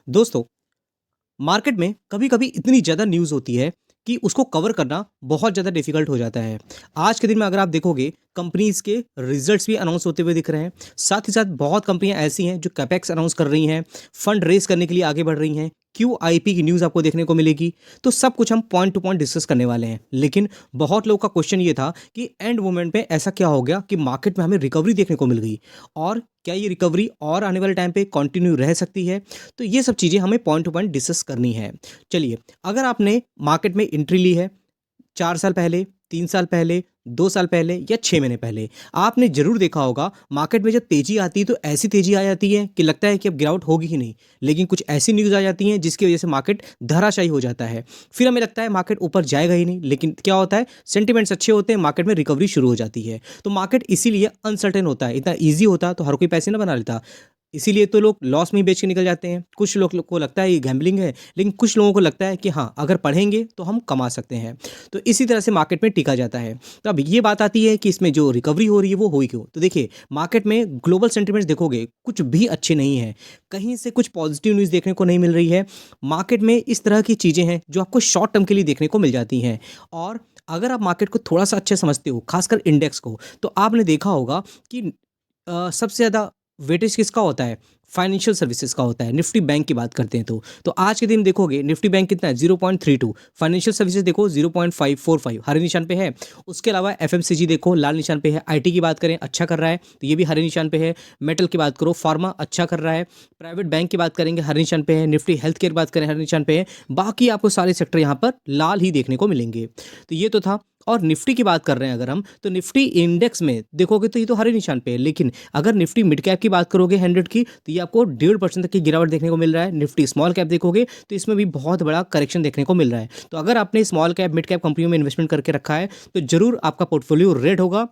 दोस्तों, मार्केट में कभी-कभी इतनी ज़्यादा न्यूज़ होती है कि उसको कवर करना बहुत ज़्यादा डिफ़िकल्ट हो जाता है। आज के दिन में अगर आप देखोगे, कंपनीज़ के रिज़ल्ट्स भी अनाउंस होते हुए दिख रहे हैं। साथ ही साथ बहुत कंपनियाँ ऐसी हैं जो कैपेक्स अनाउंस कर रही हैं, फंड रेज़ करने के लिए आगे बढ़ रही हैं, क्यूआईपी की न्यूज़ आपको देखने को मिलेगी। तो सब कुछ हम पॉइंट टू पॉइंट डिस्कस करने वाले हैं। लेकिन बहुत लोगों का क्वेश्चन ये था कि एंड मोमेंट पे ऐसा क्या हो गया कि मार्केट में हमें रिकवरी देखने को मिल गई और क्या ये रिकवरी और आने वाले टाइम पे कंटिन्यू रह सकती है? तो ये सब चीज़ें हमें पॉइंट टू पॉइंट डिस्कस करनी है। चलिए, अगर आपने मार्केट में एंट्री ली है 4 साल पहले, 3 साल पहले, 2 साल पहले या 6 महीने पहले, आपने ज़रूर देखा होगा मार्केट में जब तेज़ी आती है तो ऐसी तेज़ी आ जाती है कि लगता है कि अब गिरावट होगी ही नहीं। लेकिन कुछ ऐसी न्यूज़ आ जाती हैं जिसकी वज़ह से मार्केट धराशायी हो जाता है। फिर हमें लगता है मार्केट ऊपर जाएगा ही नहीं, लेकिन क्या होता है, सेंटिमेंट्स अच्छे होते हैं, मार्केट में रिकवरी शुरू हो जाती है। तो मार्केट इसीलिए अनसर्टेन होता है। इतना ईज़ी होता तो हर कोई पैसे ना बना लेता। इसीलिए तो लोग लॉस में ही बेच के निकल जाते हैं। कुछ लोग को लगता है ये गैम्बलिंग है, लेकिन कुछ लोगों को लगता है कि हाँ, अगर पढ़ेंगे तो हम कमा सकते हैं। तो इसी तरह से मार्केट में टिका जाता है। तो अब ये बात आती है कि इसमें जो रिकवरी हो रही है वो हुई क्यों? तो देखिए, मार्केट में ग्लोबल सेंटिमेंट्स देखोगे कुछ भी अच्छे नहीं हैं। कहीं से कुछ पॉजिटिव न्यूज़ देखने को नहीं मिल रही है। मार्केट में इस तरह की चीज़ें हैं जो आपको शॉर्ट टर्म के लिए देखने को मिल जाती हैं। और अगर आप मार्केट को थोड़ा-सा अच्छे समझते हो, खासकर इंडेक्स को, तो आपने देखा होगा कि सबसे ज़्यादा वेटेज किसका होता है? फाइनेंशियल सर्विसेज़ का होता है। निफ्टी बैंक की बात करते हैं तो। तो आज के दिन देखोगे निफ्टी बैंक कितना है? 0.32। फाइनेंशियल सर्विसेज़ देखो 0.545 हरे निशान पे है। उसके अलावा एफएमसीजी देखो लाल निशान पे है। आईटी की बात करें अच्छा कर रहा है, तो ये भी हरे निशान पे है। मेटल की बात करो फार्मा अच्छा कर रहा है। प्राइवेट बैंक की बात करेंगे हरे निशान पे है। निफ्टी हेल्थ केयर की बात करें हरे निशान पे है। बाकी आपको सारे सेक्टर यहाँ पर लाल ही देखने को मिलेंगे। तो ये तो था। और निफ्टी की बात कर रहे हैं अगर हम, तो निफ्टी इंडेक्स में देखोगे तो ये तो हरे निशान पे है। लेकिन अगर निफ्टी मिड कैप की बात करोगे 100 की, तो ये आपको 1.5% तक की गिरावट देखने को मिल रहा है। निफ्टी स्मॉल कैप देखोगे तो इसमें भी बहुत बड़ा करेक्शन देखने को मिल रहा है। तो अगर आपने स्मॉल कैप मिड कैप कंपनियों में इन्वेस्टमेंट करके रखा है, तो जरूर आपका पोर्टफोलियो रेड होगा।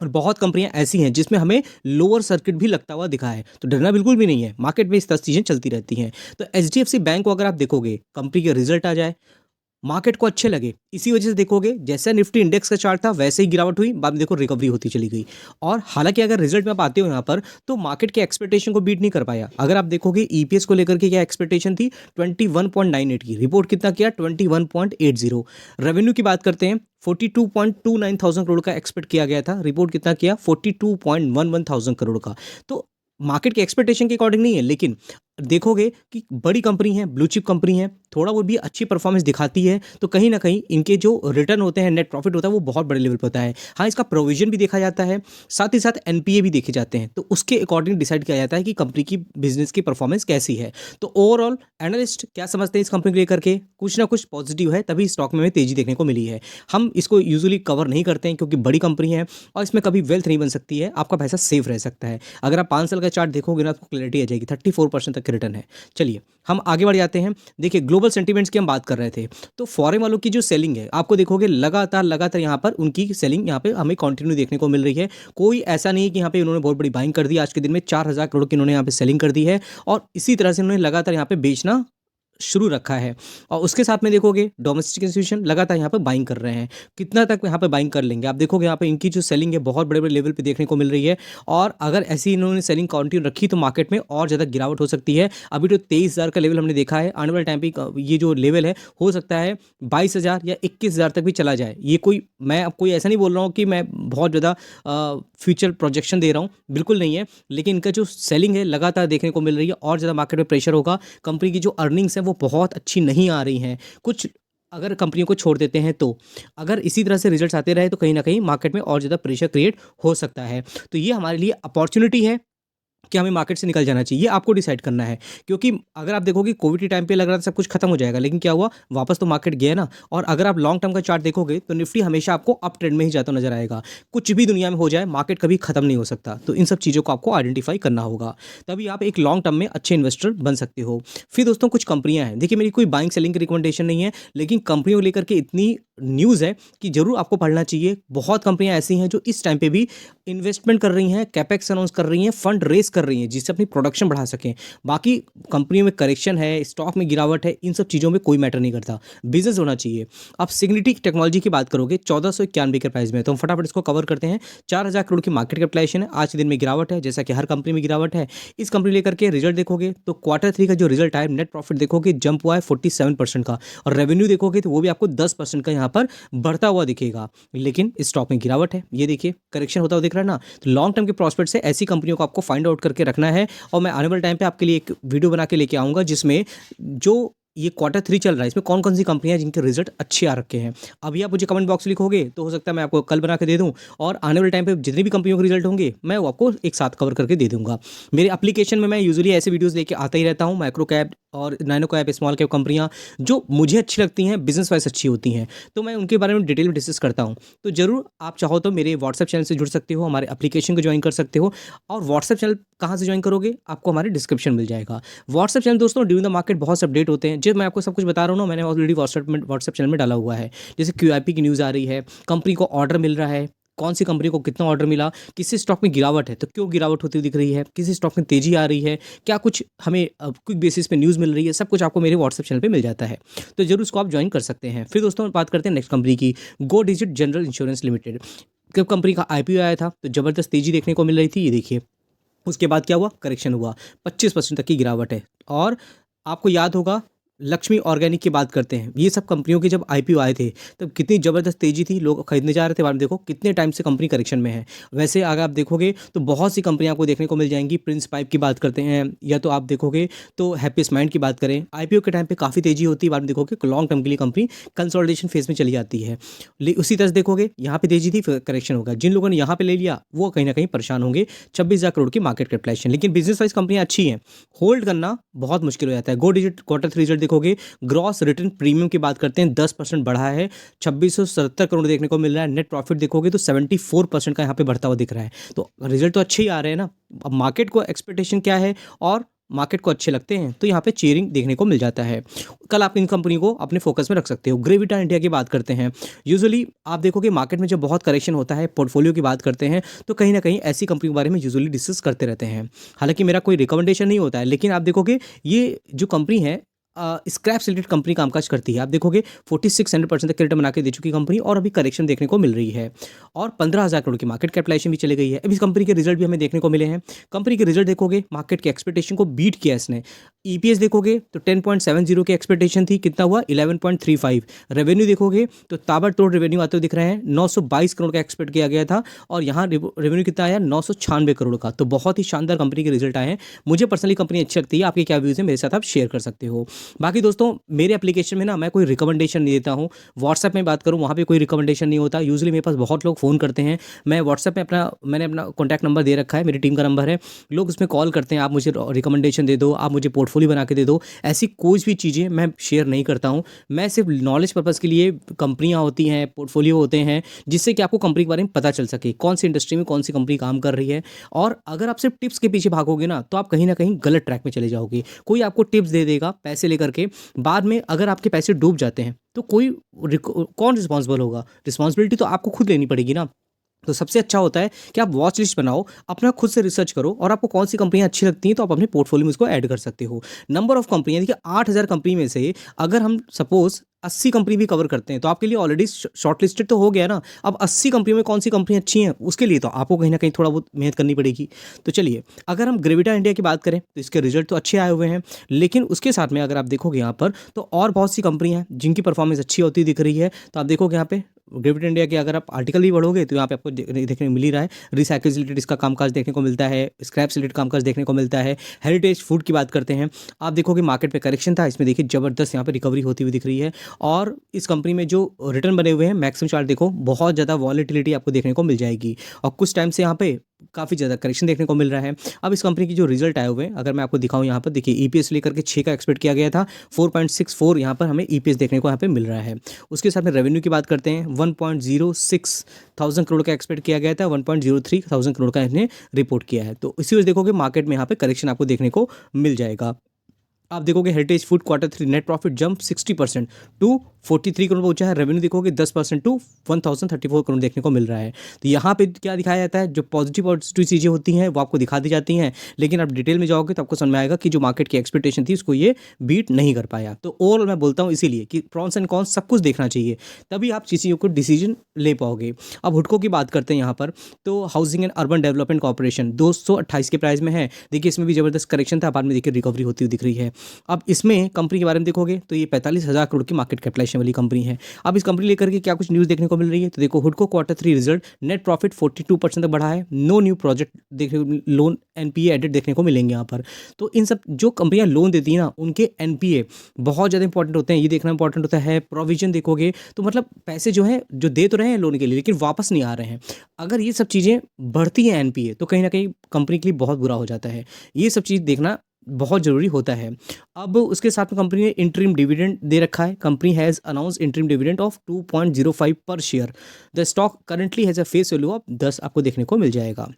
और बहुत कंपनियां ऐसी हैं जिसमें हमें लोअर सर्किट भी लगता हुआ दिखा है, तो डरना बिल्कुल भी नहीं है। मार्केट में इस तरह चीज़ें चलती रहती हैं। तो एचडीएफसी बैंक को अगर आप देखोगे, कंपनी के रिजल्ट आ जाए, मार्केट को अच्छे लगे, इसी वजह से देखोगे जैसा निफ्टी इंडेक्स का चार्ट था वैसे ही गिरावट हुई, बाद में देखो रिकवरी होती चली गई। और हालांकि अगर रिजल्ट में आप आते हो यहाँ पर, तो मार्केट के एक्सपेक्टेशन को बीट नहीं कर पाया। अगर आप देखोगे ईपीएस को लेकर के क्या एक्सपेक्टेशन थी, 21.98 की, रिपोर्ट कितना किया, 21.80। रेवेन्यू की बात करते हैं, 42.29 थाउजेंड करोड़ का एक्सपेक्ट किया गया था, रिपोर्ट कितना किया, 42.11 थाउजेंड करोड़ का। तो मार्केट के एक्सपेक्टेशन के अकॉर्डिंग नहीं है, लेकिन देखोगे कि बड़ी कंपनी है, ब्लू चिप कंपनी है, थोड़ा वो भी अच्छी परफॉर्मेंस दिखाती है, तो कहीं ना कहीं इनके जो रिटर्न होते हैं, नेट प्रॉफिट होता है, वो बहुत बड़े लेवल पर होता है। हाँ, इसका प्रोविजन भी देखा जाता है, साथ ही साथ एनपीए भी देखे जाते हैं, तो उसके अकॉर्डिंग डिसाइड किया जाता है कि कंपनी की बिजनेस की परफॉर्मेंस कैसी है। तो ओवरऑल एनालिस्ट क्या समझते हैं इस कंपनी को लेकर के, कुछ ना कुछ पॉजिटिव है, तभी स्टॉक में हमें तेजी देखने को मिली है। हम इसको यूजुअली कवर नहीं करते हैं क्योंकि बड़ी कंपनी है और इसमें कभी वेल्थ नहीं बन सकती है, आपका पैसा सेफ रह सकता है। अगर आप 5 साल का चार्ट देखोगे ना, आपको क्लैरिटी आ जाएगी, 34% तक रिटर्न है। चलिए, हम आगे बढ़ जाते हैं। देखिए, ग्लोबल सेंटीमेंट्स की हम बात कर रहे थे, तो फॉरेन वालों की जो सेलिंग है, आपको देखोगे लगातार लगातार यहाँ पर उनकी सेलिंग यहाँ पे हमें कंटिन्यू देखने को मिल रही है। कोई ऐसा नहीं है कि यहाँ पे उन्होंने बहुत बड़ी बाइंग कर दी। आज के दिन में 4,000 करोड़ की उन्होंने यहाँ पे सेलिंग कर दी है और इसी तरह से उन्होंने लगातार यहाँ पे बेचना शुरू रखा है। और उसके साथ में देखोगे डोमेस्टिक इंस्टीट्यूशन लगातार यहाँ पे बाइंग कर रहे हैं। कितना तक यहाँ पे बाइंग कर लेंगे, आप देखोगे यहाँ पे इनकी जो सेलिंग है बहुत बड़े बड़े लेवल पे देखने को मिल रही है। और अगर ऐसी इन्होंने सेलिंग कंटिन्यू रखी तो मार्केट में और ज़्यादा गिरावट हो सकती है। अभी तो 23,000 का लेवल हमने देखा है, आने वाले टाइम पे ये जो लेवल है हो सकता है 22,000 या 21,000 तक भी चला जाए। ये कोई, मैं अब कोई ऐसा नहीं बोल रहा हूँ कि मैं बहुत ज़्यादा फ्यूचर प्रोजेक्शन दे रहा हूँ, बिल्कुल नहीं है। लेकिन इनका जो सेलिंग है लगातार देखने को मिल रही है और ज़्यादा मार्केट में प्रेशर होगा। कंपनी की जो अर्निंग्स है वो बहुत अच्छी नहीं आ रही हैं। कुछ अगर कंपनियों को छोड़ देते हैं तो, अगर इसी तरह से रिजल्ट्स आते रहे तो कहीं न कहीं मार्केट में और ज़्यादा प्रेशर क्रिएट हो सकता है। तो ये हमारे लिए अपॉर्च्युनिटी है कि हमें मार्केट से निकल जाना चाहिए, ये आपको डिसाइड करना है। क्योंकि अगर आप देखोगे कोविड के टाइम पे लग रहा था सब कुछ खत्म हो जाएगा, लेकिन क्या हुआ, वापस तो मार्केट गया ना। और अगर आप लॉन्ग टर्म का चार्ट देखोगे तो निफ्टी हमेशा आपको अप ट्रेंड में ही जाता नजर आएगा। कुछ भी दुनिया में हो जाए, मार्केट कभी खत्म नहीं हो सकता। तो इन सब चीज़ों को आपको आइडेंटिफाई करना होगा, तभी आप एक लॉन्ग टर्म में अच्छे इन्वेस्टर बन सकते हो। फिर दोस्तों, कुछ कंपनियां हैं, देखिए मेरी कोई बाइंग सेलिंग की रिकमेंडेशन नहीं है, लेकिन कंपनियों को लेकर के इतनी न्यूज़ है कि जरूर आपको पढ़ना चाहिए। बहुत कंपनियां ऐसी हैं जो इस टाइम पे भी इन्वेस्टमेंट कर रही हैं, कैपेक्स अनाउंस कर रही हैं, फंड रेस कर रही हैं जिससे अपनी प्रोडक्शन बढ़ा सकें। बाकी कंपनियों में करेक्शन है, स्टॉक में गिरावट है, इन सब चीज़ों में कोई मैटर नहीं करता, बिजनेस होना चाहिए। अब सिग्निटिक टेक्नोलॉजी की बात करोगे 1491 के प्राइस में, तो हम फटाफट इसको कवर करते हैं। 4000 करोड़ की मार्केट कैपिटलाइजेशन है, आज के दिन में गिरावट है, जैसा कि हर कंपनी में गिरावट है। इस कंपनी लेकर के रिजल्ट देखोगे तो क्वार्टर 3 का जो रिजल्ट आया, नेट प्रॉफिट देखोगे जंप हुआ है 47% का, और रेवेन्यू देखोगे तो वो भी आपको 10% का यहाँ पर बढ़ता हुआ दिखेगा। लेकिन स्टॉक में गिरावट है, ये देखिए करेक्शन होता हुआ दिख रहा है ना। तो लॉन्ग टर्म के प्रॉस्पेक्ट से ऐसी कंपनियों को आपको फाइंड आउट करके रखना है, और मैं आने वाले टाइम पे आपके लिए एक वीडियो बना के लेके आऊँगा जिसमें जो ये क्वार्टर 3 चल रहा है इसमें कौन कौन सी कंपनियां हैं जिनके रिजल्ट अच्छे आ रखे हैं। अभी आप मुझे कमेंट बॉक्स में लिखोगे तो हो सकता है मैं आपको कल बना के दे दूं, और आने वाले टाइम पे जितनी भी कंपनियों के रिजल्ट होंगे मैं वो आपको एक साथ कवर करके दे दूंगा। मेरे एप्लीकेशन में मैं यूजुअली ऐसे वीडियोस लेके आता ही रहता हूँ, माइक्रो कैप और नैनो कैप, स्मॉल कैप कंपनियां जो मुझे अच्छी लगती हैं, बिजनेस वाइज अच्छी होती हैं, तो मैं उनके बारे में डिटेल में डिस्कस करता हूँ। तो जरूर आप चाहो तो मेरे व्हाट्सएप चैनल से जुड़ सकते हो, हमारे एप्लीकेशन को ज्वाइन कर सकते हो। और व्हाट्सएप चैनल कहाँ से ज्वाइन करोगे, आपको हमारे डिस्क्रिप्शन मिल जाएगा। व्हाट्सएप चैनल दोस्तों ड्यूरिंग द मार्केट बहुत से अपडेट होते हैं, जो मैं आपको सब कुछ बता रहा हूँ ना, मैंने ऑलरेडी व्हाट्सएप चैनल में डाला हुआ है। जैसे QIP की न्यूज़ आ रही है, कंपनी को ऑर्डर मिल रहा है, कौन सी कंपनी को कितना ऑर्डर मिला, किसी स्टॉक में गिरावट है तो क्यों गिरावट होती हुई दिख रही है, किसी स्टॉक में तेजी आ रही है, क्या कुछ हमें क्विक बेसिस पे न्यूज़ मिल रही है, सब कुछ आपको मेरे व्हाट्सएप चैनल पे मिल जाता है। तो जरूर इसको आप ज्वाइन कर सकते हैं। फिर दोस्तों बात करते हैं नेक्स्ट कंपनी की, गो डिजिट जनरल इंश्योरेंस लिमिटेड। जब कंपनी का IPO आया था तो ज़बरदस्त तेजी देखने को मिल रही थी, ये देखिए। उसके बाद क्या हुआ, करेक्शन हुआ, 25% तक की गिरावट है। और आपको याद होगा लक्ष्मी ऑर्गेनिक की बात करते हैं, ये सब कंपनियों के जब IPO आए थे तब कितनी ज़बरदस्त तेजी थी, लोग खरीदने जा रहे थे। बाद में देखो कितने टाइम से कंपनी करेक्शन में है। वैसे अगर आप देखोगे तो बहुत सी कंपनियां आपको देखने को मिल जाएंगी। प्रिंस पाइप की बात करते हैं, या तो आप देखोगे तो हैप्पीस्ट माइंड की बात करें, IPO के टाइम पे काफ़ी तेजी होती है, बाद में देखोगे लॉन्ग टर्म के लिए कंपनी कंसोलिडेशन फेज में चली जाती है। उसी तरह से देखोगे यहाँ पे तेजी थी, फिर करेक्शन होगा। जिन लोगों ने यहाँ पे ले लिया वो कहीं ना कहीं परेशान होंगे। 26,000 करोड़ की मार्केट कैपिटलाइजेशन, लेकिन बिजनेस वाइज कंपनियां अच्छी हैं, होल्ड करना बहुत मुश्किल हो जाता है। गो डिजिट क्वार्टर 3 रिजल्ट देखोगे, ग्रॉस रिटर्न प्रीमियम की बात करते हैं 10% बढ़ा है, 2670 करोड़ देखने को मिल रहा है। नेट प्रॉफिट देखोगे तो 74% का यहाँ पे बढ़ता हुआ दिख रहा है। तो रिजल्ट तो अच्छे ही आ रहे हैं ना। अब मार्केट को एक्सपेक्टेशन क्या है और मार्केट को अच्छे लगते हैं तो यहाँ पे चेयरिंग देखने को मिल जाता है। कल आप इन कंपनी को अपने फोकस में रख सकते हो। ग्रेविटा इंडिया की बात करते हैं, यूजुअली आप देखोगे मार्केट में जब बहुत करेक्शन होता है, पोर्टफोलियो की बात करते हैं, तो कहीं ना कहीं ऐसी कंपनी के बारे में यूजुअली डिस्कस करते रहते हैं। हालांकि मेरा कोई रिकमेंडेशन नहीं होता है, लेकिन आप देखोगे ये जो कंपनी है स्क्रैप से रिलेटेड कंपनी कामकाज करती है। आप देखोगे 4600% तक रिटर्न बना के दे चुकी कंपनी, और अभी करेक्शन देखने को मिल रही है, और 15,000 करोड़ की मार्केट कैपिटलाइजेशन भी चली गई है। अभी इस कंपनी के रिजल्ट भी हमें देखने को मिले हैं। कंपनी के रिजल्ट देखोगे मार्केट के एक्सपेक्टेशन को बीट किया इसने। EPS देखोगे तो 10.70 की एक्सपेक्टेशन थी, कितना हुआ 11.35। रेवेन्यू देखोगे तो ताबड़तोड़ रेवेन्यू आते हुए दिख रहे हैं, 922 करोड़ का एक्सपेक्ट किया गया था, और यहाँ रेवेन्यू कितना आया 996 करोड़ का। तो बहुत ही शानदार कंपनी के रिजल्ट आए हैं। मुझे पर्सनली कंपनी अच्छी लगती है, आपके क्या व्यूज़ है मेरे साथ आप शेयर कर सकते हो। बाकी दोस्तों मेरे एप्लीकेशन में ना मैं कोई रिकमेंडेशन नहीं देता हूँ। व्हाट्सएप में बात करूँ वहाँ पे कोई रिकमेंडेशन नहीं होता। यूजुअली मेरे पास बहुत लोग फ़ोन करते हैं, मैं व्हाट्सएप में मैंने अपना कॉन्टैक्ट नंबर दे रखा है, मेरी टीम का नंबर है। लोग उसमें कॉल करते हैं, आप मुझे रिकमेंडेशन दे दो, आप मुझे पोर्टफोलियो बना के दे दो। ऐसी कोई भी चीज़ें मैं शेयर नहीं करता हूँ। मैं सिर्फ नॉलेज पर्पज़ के लिए, कंपनियाँ होती हैं, पोर्टफोलियो होते हैं, जिससे कि आपको कंपनी के बारे में पता चल सके, कौन सी इंडस्ट्री में कौन सी कंपनी काम कर रही है। और अगर आप सिर्फ टिप्स के पीछे भागोगे ना तो आप कहीं ना कहीं गलत ट्रैक में चले जाओगे। कोई आपको टिप्स दे देगा पैसे लेकर के, बाद में अगर आपके पैसे डूब जाते हैं तो कौन रिस्पॉन्सिबल होगा? रिस्पॉन्सिबिलिटी तो आपको खुद लेनी पड़ेगी ना। तो सबसे अच्छा होता है कि आप वॉच लिस्ट बनाओ, अपना खुद से रिसर्च करो, और आपको कौन सी कंपनियां अच्छी लगती हैं तो आप अपने पोर्टफोलियो में उसको ऐड कर सकते हो। नंबर ऑफ कंपनियां देखिए, 8,000 कंपनी में से अगर हम सपोज 80 कंपनी भी कवर करते हैं तो आपके लिए ऑलरेडी शॉर्ट लिस्टेड तो हो गया ना। अब 80 कंपनियों में कौन सी कंपनी अच्छी हैं उसके लिए तो आपको कहीं ना कहीं थोड़ा बहुत मेहनत करनी पड़ेगी। तो चलिए, अगर हम ग्रेविटा इंडिया की बात करें तो इसके रिजल्ट तो अच्छे आए हुए हैं, लेकिन उसके साथ में अगर आप देखोगे यहाँ पर तो और बहुत सी कंपनियाँ हैं जिनकी परफॉर्मेंस अच्छी होती दिख रही है। तो आप देखोगे यहाँ पे ग्रेविटा इंडिया के अगर आप आर्टिकल भी पढ़ोगे तो यहाँ पे आपको देखने को मिल ही रहा है। रिसाइकिल से रिलेटेड इसका कामकाज देखने को मिलता है, स्क्रैप से रिलेटेड कामकाज देखने को मिलता है। हेरिटेज फूड की बात करते हैं, आप देखोगे मार्केट पे करेक्शन था, इसमें देखिए जबरदस्त यहाँ पे रिकवरी होती हुई दिख रही है। और इस कंपनी में जो रिटर्न बने हुए हैं, मैक्सिमम चार्ट देखो, बहुत ज़्यादा वॉलेटिलिटी आपको देखने को मिल जाएगी, और कुछ टाइम से यहाँ पे काफ़ी ज़्यादा करेक्शन देखने को मिल रहा है। अब इस कंपनी की जो रिजल्ट आए हुए हैं अगर मैं आपको दिखाऊं, यहाँ पर देखिए EPS लेकर के 6 का एक्सपेक्ट किया गया था, 4.64 यहाँ पर हमें EPS देखने को यहाँ पे मिल रहा है। उसके साथ में रेवेन्यू की बात करते हैं, 1.06 थाउजेंड करोड़ का एक्सपेक्ट किया गया था, 1.03 थाउजेंड करोड़ का इसने रिपोर्ट किया है। तो इसी वजह देखोगे मार्केट में यहाँ पे करेक्शन आपको देखने को मिल जाएगा। आप देखोगे heritage food quarter 3 net profit jump 60% to 43 crore पहुंचा है। रेवेन्यू देखोगे 10% टू 1034 करोड़ देखने को मिल रहा है। तो यहाँ पे क्या दिखाया जाता है, जो पॉजिटिव चीज़ें होती हैं वो आपको दिखा दी जाती हैं, लेकिन आप डिटेल में जाओगे तो आपको समझ में आएगा कि जो मार्केट की एक्सपेक्टेशन थी उसको ये बीट नहीं कर पाया। तो ओवरऑल मैं बोलता हूँ इसीलिए कि प्रॉन्स एंड कॉन्स सब कुछ देखना चाहिए, तभी आप चीज़ों को डिसीजन ले पाओगे। अब हुडको की बात करते हैं यहाँ पर, तो housing and urban development corporation 228 के प्राइस में है। देखिए इसमें भी ज़बरदस्त करेक्शन था, बाद में देखिए रिकवरी होती हुई दिख रही है। अब इसमें कंपनी के बारे में देखोगे तो ये 45,000 करोड़ की मार्केट कैपिटलाइजेशन वाली कंपनी है। अब इस कंपनी लेकर के क्या कुछ न्यूज़ देखने को मिल रही है, तो देखो हुडको क्वार्टर 3 रिजल्ट नेट प्रॉफिट 42% तक बढ़ा है। नो न्यू प्रोजेक्ट देखने लोन एनपीए एडेड देखने को मिलेंगे यहाँ पर। तो इन सब जो कंपनियां लोन देती हैं ना, उनके एनपीए बहुत ज़्यादा इंपॉर्टेंट होते हैं, ये देखना इंपॉर्टेंट होता है। प्रोविजन देखोगे तो मतलब पैसे जो हैं जो दे तो रहे हैं लोन के लिए, लेकिन वापस नहीं आ रहे हैं। अगर ये सब चीज़ें बढ़ती हैं एनपीए, तो कहीं ना कहीं कंपनी के लिए बहुत बुरा हो जाता है। ये सब चीज़ देखना बहुत ज़रूरी होता है। अब उसके साथ में कंपनी ने इंटरिम डिविडेंड दे रखा है। Company has announce interim dividend of 2.05 पर share. The stock currently has a face value of 10 आपको देखने को मिल जाएगा।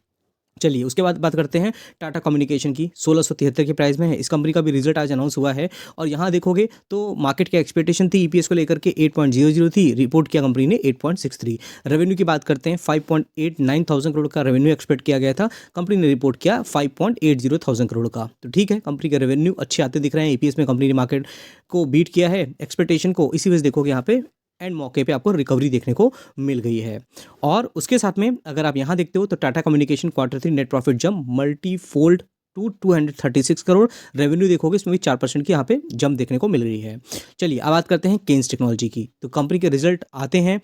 चलिए उसके बाद बात करते हैं टाटा कम्युनिकेशन की। 1673 के प्राइस में है। इस कंपनी का भी रिजल्ट आज अनाउंस हुआ है, और यहाँ देखोगे तो मार्केट की एक्सपेक्टेशन थी ईपीएस को लेकर के 8.00 थी, रिपोर्ट किया कंपनी ने 8.63। रेवेन्यू की बात करते हैं 5.89 थाउजेंड करोड़ का रेवेन्यू एक्सपेक्ट किया गया था, कंपनी ने रिपोर्ट किया 5.80 थाउजेंड करोड़ का। तो ठीक है, कंपनी के रेवेन्यू अच्छे आते दिख रहे हैं। ईपीएस में कंपनी ने मार्केट को बीट किया है एक्सपेक्टेशन को, इसी वजह से देखोगे यहाँ पे एंड मौके पे आपको रिकवरी देखने को मिल गई है। और उसके साथ में अगर आप यहाँ देखते हो तो Tata communication quarter 3 net profit jump multifold to 236 crore. Revenue देखोगे इसमें भी 4% की यहाँ पे जंप देखने को मिल रही है। चलिए अब बात करते हैं केन्स टेक्नोलॉजी की। तो कंपनी के रिजल्ट आते हैं,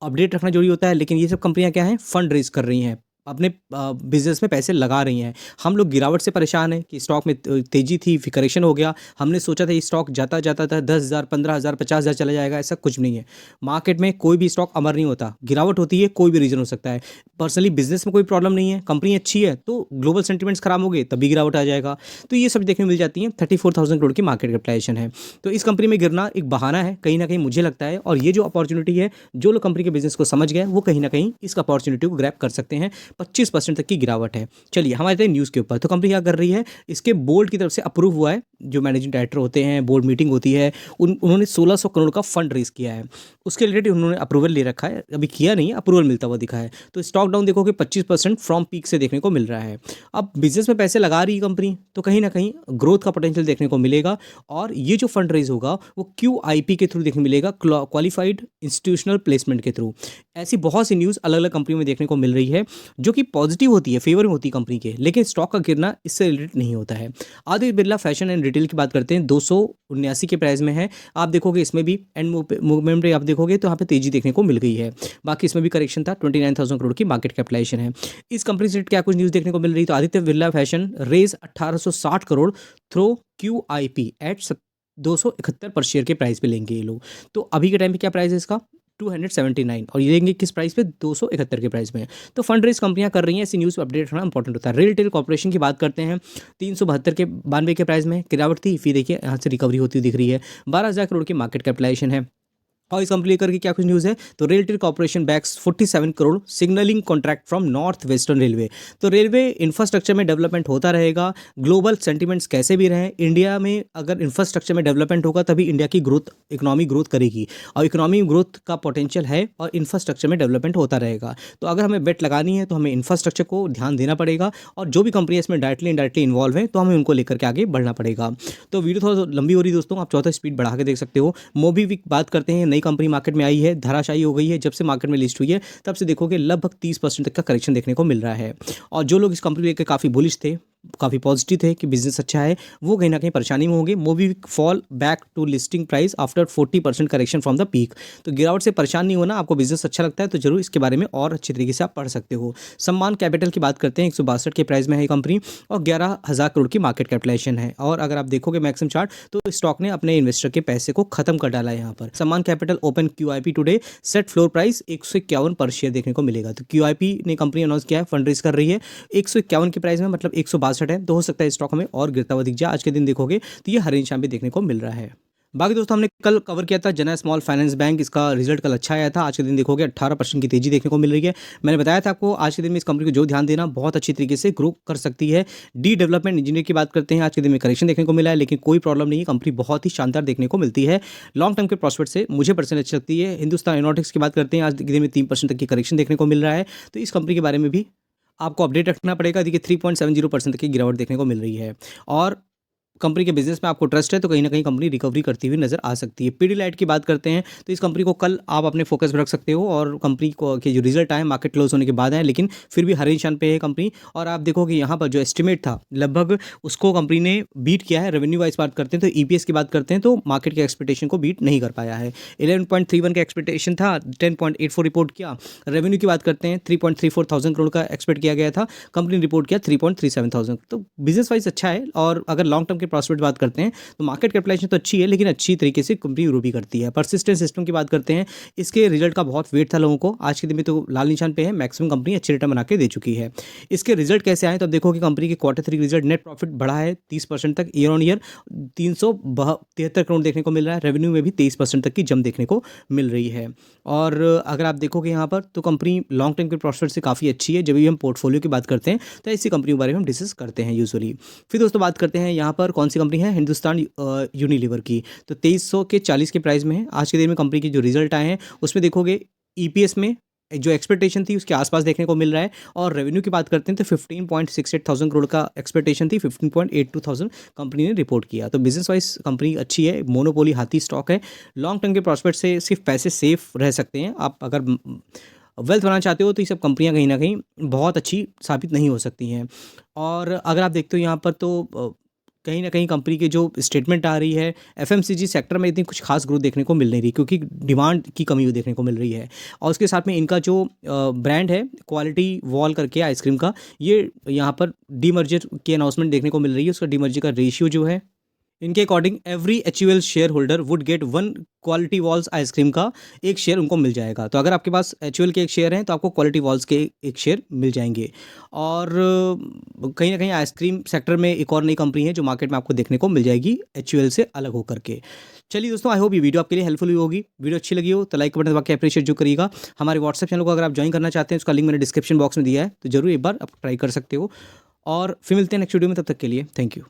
अपडेट रखना जरूरी होता है, लेकिन ये सब कंपनियां क्या हैं, फंड रेज कर रही हैं, अपने बिजनेस में पैसे लगा रही हैं। हम लोग गिरावट से परेशान हैं कि स्टॉक में तेजी थी, फिर करेक्शन हो गया। हमने सोचा था ये स्टॉक जाता जाता था 10,000, 15,000, 50,000 चला जाएगा, ऐसा कुछ नहीं है। मार्केट में कोई भी स्टॉक अमर नहीं होता, गिरावट होती है, कोई भी रीजन हो सकता है। पर्सनली बिजनेस में कोई प्रॉब्लम नहीं है, कंपनी अच्छी है तो ग्लोबल सेंटिमेंट्स खराब हो गए तभी गिरावट आ जाएगा। तो ये सब देखने मिल जाती है। 34,000 करोड़ की मार्केट कैपिटलाइजेशन है। तो इस कंपनी में गिरना एक बहाना है कहीं ना कहीं, मुझे लगता है। और ये जो अपॉर्चुनिटी है, जो लोग कंपनी के बिजनेस को समझ गए वो कहीं ना कहीं इस अपॉर्चुनिटी को ग्रैब कर सकते हैं। 25% तक की गिरावट है। चलिए हमारे थे न्यूज़ के ऊपर। तो कंपनी क्या कर रही है, इसके बोर्ड की तरफ से अप्रूव हुआ है, जो मैनेजिंग डायरेक्टर होते हैं, बोर्ड मीटिंग होती है, उन्होंने 1600 करोड़ का फंड रेज किया है। उसके रिलेटेड उन्होंने अप्रूवल ले रखा है, अभी किया नहीं है, अप्रूवल मिलता हुआ दिखा है। तो स्टॉक डाउन देखोगे 25% फ्रॉम पीक से देखने को मिल रहा है। अब बिजनेस में पैसे लगा रही है कंपनी, तो कहीं ना कहीं ग्रोथ का पोटेंशियल देखने को मिलेगा। और ये जो फंड रेज होगा वो QIP के थ्रू देखने मिलेगा, क्वालिफाइड इंस्टीट्यूशनल प्लेसमेंट के थ्रू। ऐसी बहुत सी न्यूज़ अलग अलग कंपनी में देखने को मिल रही है, जो कि पॉजिटिव होती है, फेवर में होती है कंपनी के, लेकिन स्टॉक का गिरना इससे रिलेटेड नहीं होता है। Aditya Birla fashion and retail की बात करते हैं, 279 के प्राइस में है। आप देखोगे इसमें भी एंड मूवमेंट आप देखोगे तो यहाँ पे तेजी देखने को मिल गई है। बाकी इसमें भी करेक्शन था, 29,000 करोड़ की मार्केट कैपिटलाइजेशन है। इस कंपनी से क्या कुछ न्यूज़ देखने को मिल रही है, तो Aditya Birla fashion raise 1860 crore through QIP at 271 per share के प्राइस पे लेंगे ये लोग। तो अभी के टाइम पे क्या प्राइस है इसका, 279, और ये देंगे किस प्राइस पे, 271 के प्राइस में। तो फंड रेज कंपनियां कर रही हैं, ऐसी न्यूज़ अपडेट होना इंपॉर्टेंट होता है। रिटेल कॉर्पोरेशन की बात करते हैं, 372 के 92 के प्राइस में गिरावट थी, फिर देखिए यहाँ से रिकवरी होती दिख रही है। 12,000 करोड़ की मार्केट कैपिटलाइजेशन है। और इस कंपनी लेकर के क्या कुछ न्यूज़ है, तो RailTel corporation bags 47 crore signalling contract from north western railway. तो रेलवे इंफ्रास्ट्रक्चर में डेवलपमेंट होता रहेगा, ग्लोबल सेंटिमेंट्स कैसे भी रहें, इंडिया में अगर इंफ्रास्ट्रक्चर में डेवलपमेंट होगा तभी इंडिया की ग्रोथ, इकोनॉमी ग्रोथ करेगी, और इकोनॉमी ग्रोथ का पोटेंशियल है और इंफ्रास्ट्रक्चर में डेवलपमेंट होता रहेगा। तो अगर हमें बेट लगानी है तो हमें इंफ्रास्ट्रक्चर को ध्यान देना पड़ेगा, और जो भी कंपनी इसमें डायरेक्टली इनडायरेक्टली इन्वॉल्व है तो हमें उनको लेकर के आगे बढ़ना पड़ेगा। तो वीडियो थोड़ा लंबी हो रही है दोस्तों, आप चौथा स्पीड बढ़ा के देख सकते हो। मोबीविक बात करते हैं, नई कंपनी मार्केट में आई है, धराशायी हो गई है। जब से मार्केट में लिस्ट हुई है तब से देखोगे लगभग 30% तक का करेक्शन देखने को मिल रहा है। और जो लोग इस कंपनी लेकर काफ़ी बुलिश थे, काफ़ी पॉजिटिव थे कि बिजनेस अच्छा है, वो कहीं ना कहीं परेशानी में होंगे। MobiKwik fall back to listing price after 40% correction from the peak. तो गिरावट से परेशान नहीं होना, आपको बिजनेस अच्छा लगता है तो जरूर इसके बारे में और अच्छे तरीके से आप पढ़ सकते हो। सम्मान कैपिटल की बात करते हैं, 162 के प्राइस में है कंपनी, और 11,000 करोड़ की मार्केट कैपिटलाइजेशन है। और अगर आप देखोगे मैक्सिमम चार्ट तो स्टॉक ने अपने इन्वेस्टर के पैसे को खत्म कर डाला है यहाँ पर। सम्मान capital open QIP today, set floor price 151 पर शेयर देखने को मिलेगा। तो QIP ने कंपनी अनाउंस किया है, फंड रेज कर रही है 151 के प्राइस में, मतलब 162 है। तो हो सकता है स्टॉक हमें और गिरता हुआ दिख जाए। आज के दिन देखोगे तो ये हर इंसान पे देखने को मिल रहा है। बाकी दोस्तों हमने कल कवर किया था जना स्मॉल फाइनेंस बैंक, इसका रिजल्ट कल अच्छा आया था। आज के दिन देखोगे 18% की तेजी देखने को मिल रही है। मैंने बताया था आपको आज के दिन में इस कंपनी को जो ध्यान देना बहुत अच्छी तरीके से ग्रो कर सकती है। डी डेवलपमेंट इंजीनियर की बात करते हैं, आज के दिन में करेक्शन देखने को मिला है, लेकिन कोई प्रॉब्लम नहीं है, कंपनी बहुत ही शानदार देखने को मिलती है। लॉन्ग टर्म के प्रॉस्पेक्ट से मुझे पर्सनली अच्छी लगती है। हिंदुस्तान एरोनॉटिक्स की बात करते हैं, आज के दिन में 3% तक की करेक्शन देखने को मिल रहा है। तो इस कंपनी के बारे में भी आपको अपडेट रखना पड़ेगा। देखिए 3.70% तक की गिरावट देखने को मिल रही है और कंपनी के बिजनेस में आपको ट्रस्ट है तो कहीं ना कहीं कंपनी रिकवरी करती हुई नजर आ सकती है। पीडीलाइट की बात करते हैं तो इस कंपनी को कल आप अपने फोकस में रख सकते हो और कंपनी को के जो रिजल्ट आए मार्केट क्लोज होने के बाद आए, लेकिन फिर भी हरे निशान पे है कंपनी। और आप देखोगे यहाँ पर जो एस्टिमेट था लगभग उसको कंपनी ने बीट किया है। रेवेन्यू वाइज बात करते हैं तो ईपीएस की बात करते हैं तो मार्केट के एक्सपेक्टेशन को बीट नहीं कर पाया है। 11.31 का एक्सपेक्टेशन था, 10.84 रिपोर्ट किया। रेवेन्यू की बात करते हैं 3.34 थाउजेंड करोड़ का एक्सपेक्ट किया गया था, कंपनी ने रिपोर्ट किया 3.37 थाउजेंड। तो बिजनेस वाइज अच्छा है। और अगर लॉन्ग टर्म के प्रॉस्पेक्ट बात करते हैं तो मार्केट कैपिटलाइजेशन तो अच्छी है, लेकिन अच्छी तरीके से कंपनी ग्रो भी करती है। परसिस्टेंट सिस्टम की बात करते हैं, इसके रिजल्ट का बहुत वेट था लोगों को, आज के दिन में तो लाल निशान पे है, मैक्सिमम कंपनी अच्छे रिटर्न बना के दे चुकी है। इसके रिजल्ट कैसे आए तो अब देखो कि कंपनी के Q3 रिजल्ट नेट प्रॉफिट बढ़ा है 30% तक ईयर ऑन ईयर, 373 करोड़ देखने को मिल रहा है। रेवेन्यू में भी 23% तक की जंप देखने को मिल रही है। और अगर आप देखोगे यहाँ पर तो कंपनी लॉन्ग टर्म के प्रॉस्पेक्ट से काफ़ी अच्छी है। जब भी हम पोर्टफोलियो की बात करते हैं तो ऐसी कंपनियों के बारे में हम डिस्कस करते हैं यूजुअली। फिर दोस्तों बात करते हैं यहाँ पर कौन सी कंपनी है, हिंदुस्तान यूनिलीवर की। तो 2340 के प्राइस में है। आज के दिन में कंपनी की जो रिजल्ट आए हैं उसमें देखोगे ईपीएस में जो एक्सपेक्टेशन थी उसके आसपास देखने को मिल रहा है। और रेवेन्यू की बात करते हैं तो 15.68 थाउजेंड करोड़ का एक्सपेक्टेशन थी, 15.82 थाउजेंड कंपनी ने रिपोर्ट किया। तो बिजनेस वाइज कंपनी अच्छी है, मोनोपोली हाथी स्टॉक है। लॉन्ग टर्म के प्रॉस्पेक्ट से सिर्फ पैसे सेफ रह सकते हैं। आप अगर वेल्थ बनाना चाहते हो तो ये सब कंपनियां कहीं ना कहीं बहुत अच्छी साबित नहीं हो सकती हैं। और अगर आप देखते हो यहाँ पर तो कहीं ना कहीं कंपनी की जो स्टेटमेंट आ रही है, एफएमसीजी सेक्टर में इतनी कुछ खास ग्रोथ देखने को मिल नहीं रही क्योंकि डिमांड की कमी देखने को मिल रही है। और उसके साथ में इनका जो ब्रांड है क्वालिटी वॉल करके आइसक्रीम का, ये यहाँ पर डीमर्जर की अनाउंसमेंट देखने को मिल रही है। उसका डीमर्जर का रेशियो जो है इनके according every HUL share holder would get 1 quality walls ice cream का एक शेयर उनको मिल जाएगा। तो अगर आपके पास एचयूएल के एक शेयर हैं तो आपको क्वालिटी वॉल्स के एक शेयर मिल जाएंगे। और कहीं ना कहीं आइसक्रीम सेक्टर में एक और नई कंपनी है जो मार्केट में आपको देखने को मिल जाएगी एचयूएल से अलग होकर के। चलिए दोस्तों, आई होप ये वीडियो आपके लिए हेल्पफुल हुई होगी। वीडियो अच्छी लगी हो तो लाइक बटन दबा के अप्रिशिएट जो करिएगा। हमारे व्हाट्सएप चैनल को अगर आप ज्वाइन करना चाहते हैं उसका लिंक मैंने डिस्क्रिप्शन बॉक्स में दिया है, तो जरूर एक बार आप ट्राई कर सकते हो। और फिर मिलते हैं नेक्स्ट वीडियो में, तब तक के लिए थैंक यू।